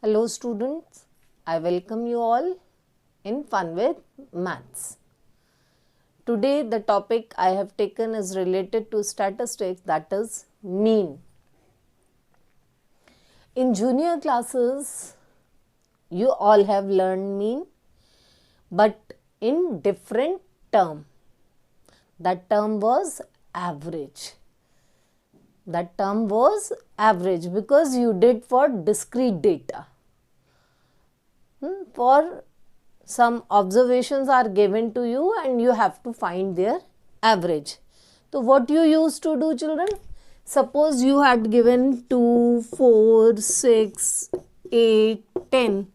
Hello students, I welcome you all in Fun with Maths. Today the topic I have taken is related to statistics, that is mean. In junior classes you all have learned mean, but in different term. That term was average. That term was average because you did for discrete data. For some observations are given to you and you have to find their average. So what you used to do, children? Suppose you had given 2, 4, 6, 8, 10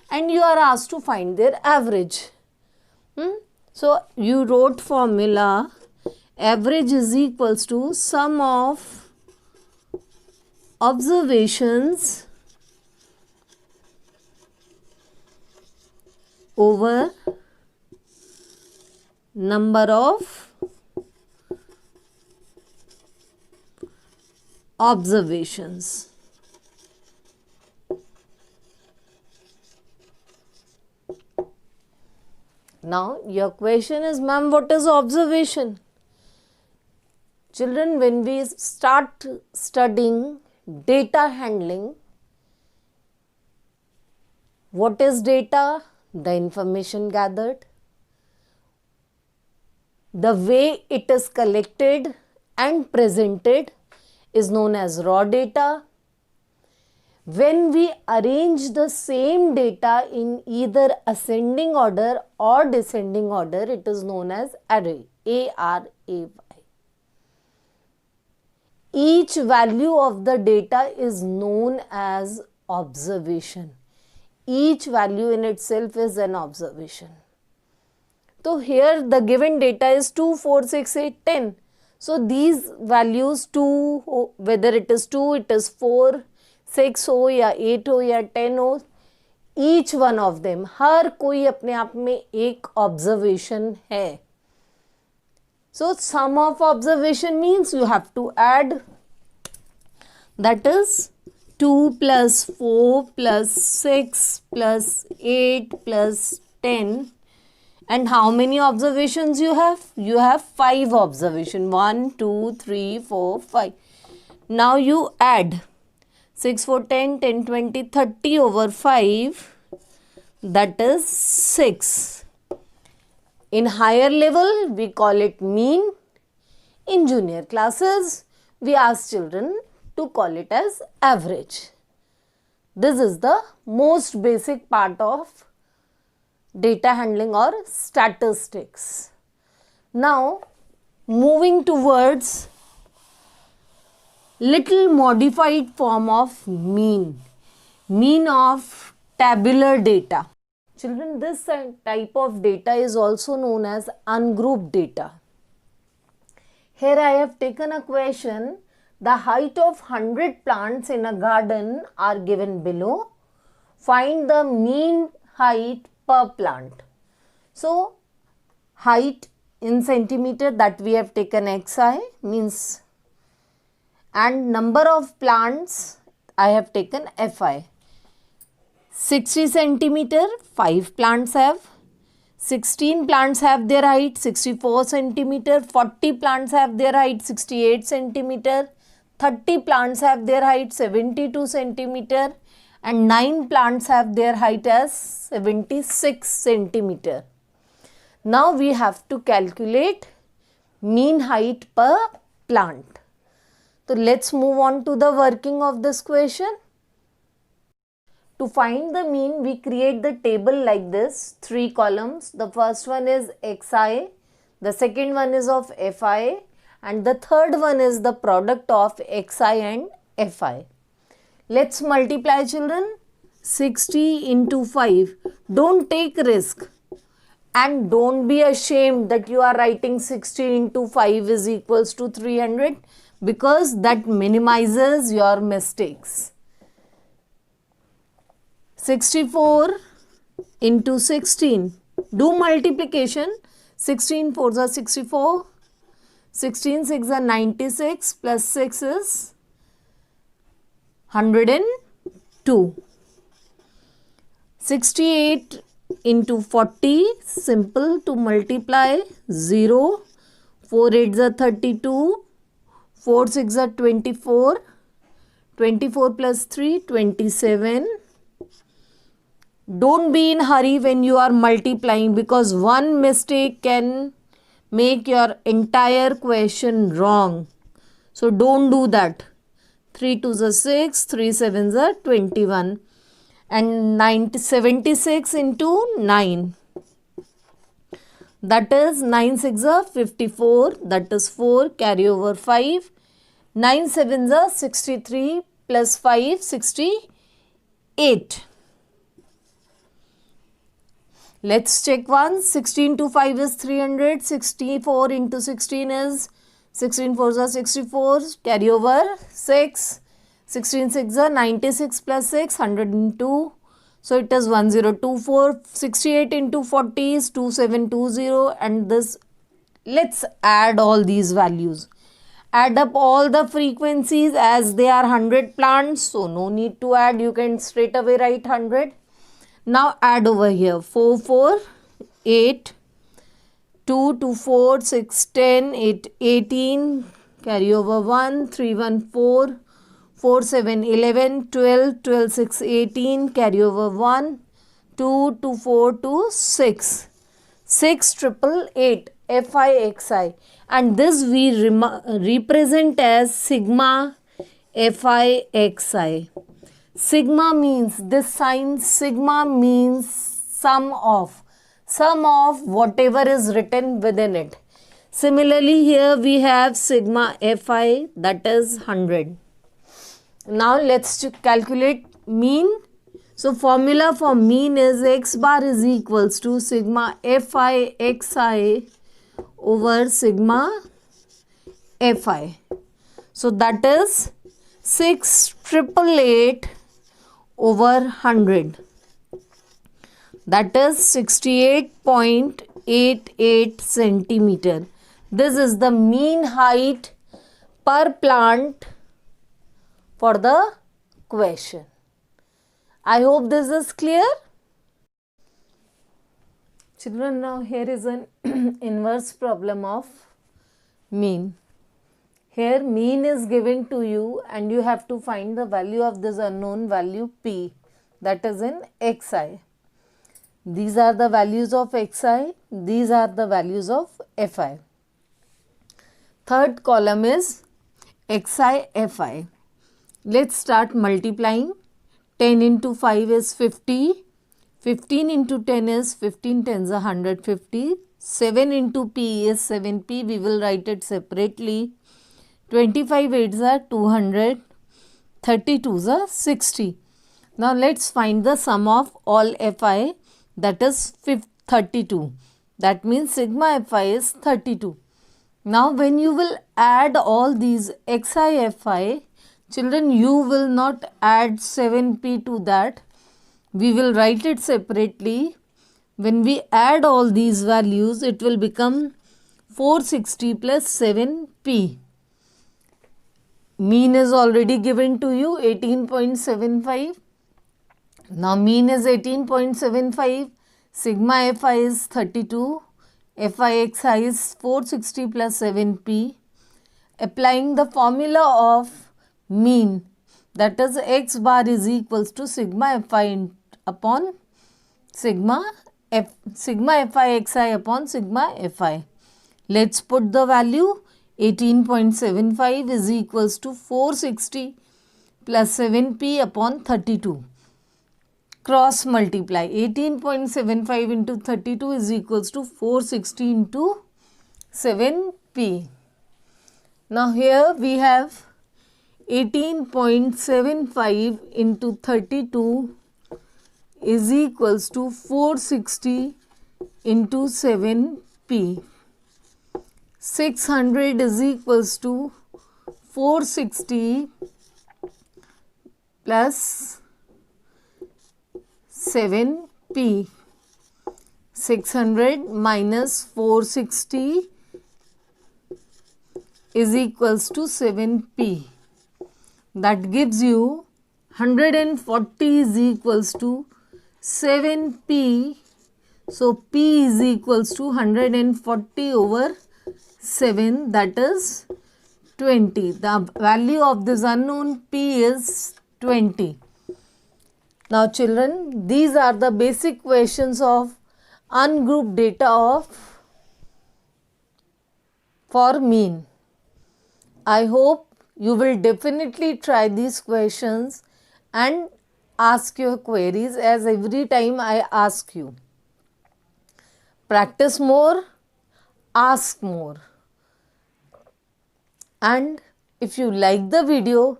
and you are asked to find their average. So you wrote formula average is equals to sum of observations over number of observations. Now your question is, ma'am, what is observation? Children, when we start studying data handling, what is data? The information gathered, the way it is collected and presented is known as raw data. When we arrange the same data in either ascending order or descending order, it is known as array, A-R-A-Y. Each value of the data is known as observation. Each value in itself is an observation. So here the given data is 2, 4, 6, 8, 10. So these values 2, whether it is 2, it is 4, 6 हो या 8 हो या 10 हो, each one of them, हर कोई अपने आप में एक observation है. So sum of observation means you have to add, that is 2 plus 4 plus 6 plus 8 plus 10. And how many observations you have? You have 5 observations. 1, 2, 3, 4, 5. Now you add 6, 4, 10, 10, 20, 30 over 5. That is 6. In higher level, we call it mean. In junior classes, we ask children to call it as average. This is the most basic part of data handling or statistics. Now, moving towards little modified form of mean of tabular data. Children, this type of data is also known as ungrouped data. Here I have taken a question. The height of 100 plants in a garden are given below. Find the mean height per plant. So, height in centimeter, that we have taken xi, means, and number of plants I have taken fi. 60 centimeter, 5 plants have. 16 plants have their height 64 centimeter. 40 plants have their height 68 centimeter. 30 plants have their height 72 centimeter. And 9 plants have their height as 76 centimeter. Now we have to calculate mean height per plant. So let's move on to the working of this question. To find the mean, we create the table like this, 3 columns. The first one is xi, the second one is of fi, and the third one is the product of xi and fi. Let's multiply, children. 60 into 5. Don't take risk and don't be ashamed that you are writing 60 into 5 is equals to 300, because that minimizes your mistakes. 64 into 16. Do multiplication. 16 4s are 64. 16 6 are 96 plus 6 is 102. 68 into 40, simple to multiply, 0, 4 8s are 32, 4 6 are 24, 24 plus 3, 27. Don't be in hurry when you are multiplying, because one mistake can make your entire question wrong. So don't do that. 3 2s are 6, 3 7s are 21, and 76 into 9. That is 9 6 are 54, that is 4, carry over 5. 9 7s are 63 plus 5, 68. Let's check once. 16 to 5 is 300. 64 into 16 is 16 4s are 64. Carry over 6. 16 6 are 96 plus 6, 102. So it is 1024. 68 into 40 is 2720. And this, let's add all these values. Add up all the frequencies as they are 100 plants. So no need to add. You can straight away write 100. Now add over here 4 4 8 2 2 4 6 10 8 18, carry over 1 3 1 4 4 7 11 12 12 6 18, carry over 1 2 2 4 2 6 6 triple 8 FI, and this we represent as sigma FI. Sigma means, this sign sigma means sum of whatever is written within it. Similarly, here we have sigma Fi, that is 100. Now let's calculate mean. So formula for mean is x bar is equals to sigma Fi xi over sigma Fi. So that is 6,888 over 100. That is 68.88 centimeter. This is the mean height per plant for the question. I hope this is clear. Children, now here is an inverse problem of mean. Here mean is given to you and you have to find the value of this unknown value p, that is in xi. These are the values of xi, these are the values of fi. Third column is xi fi. Let's start multiplying. 10 into 5 is 50. 15 into 10 is 15 tens are 150. 7 into p is 7p. We will write it separately. 25 8s are 200. 32s are 60. Now let's find the sum of all fi, that is 32. That means sigma fi is 32. Now when you will add all these xi fi, children, you will not add 7p to that. We will write it separately. When we add all these values, it will become 460 plus 7p. Mean is already given to you, 18.75. Now mean is 18.75. Sigma fi is 32. Fi xi is 460 plus 7p. Applying the formula of mean, that is x bar is equals to sigma fi upon sigma fi xi upon sigma fi. Let's put the value. 18.75 is equals to 460 plus 7p upon 32. Cross multiply. 18.75 into 32 is equals to 460 into 7p. Now here we have 18.75 into 32 is equals to 460 into 7p. 600 is equals to 460 plus 7p. 600 minus 460 is equals to 7p. That gives you 140 is equals to 7p. So p is equals to 140 over 7, that is 20. The value of this unknown p is 20. Now children, these are the basic questions of ungrouped data for mean. I hope you will definitely try these questions and ask your queries as every time I ask you. Practice more, ask more. And if you like the video,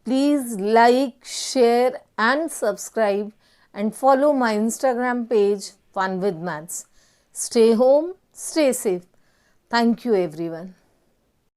please like, share and subscribe and follow my Instagram page Fun with Maths. Stay home, stay safe. Thank you everyone.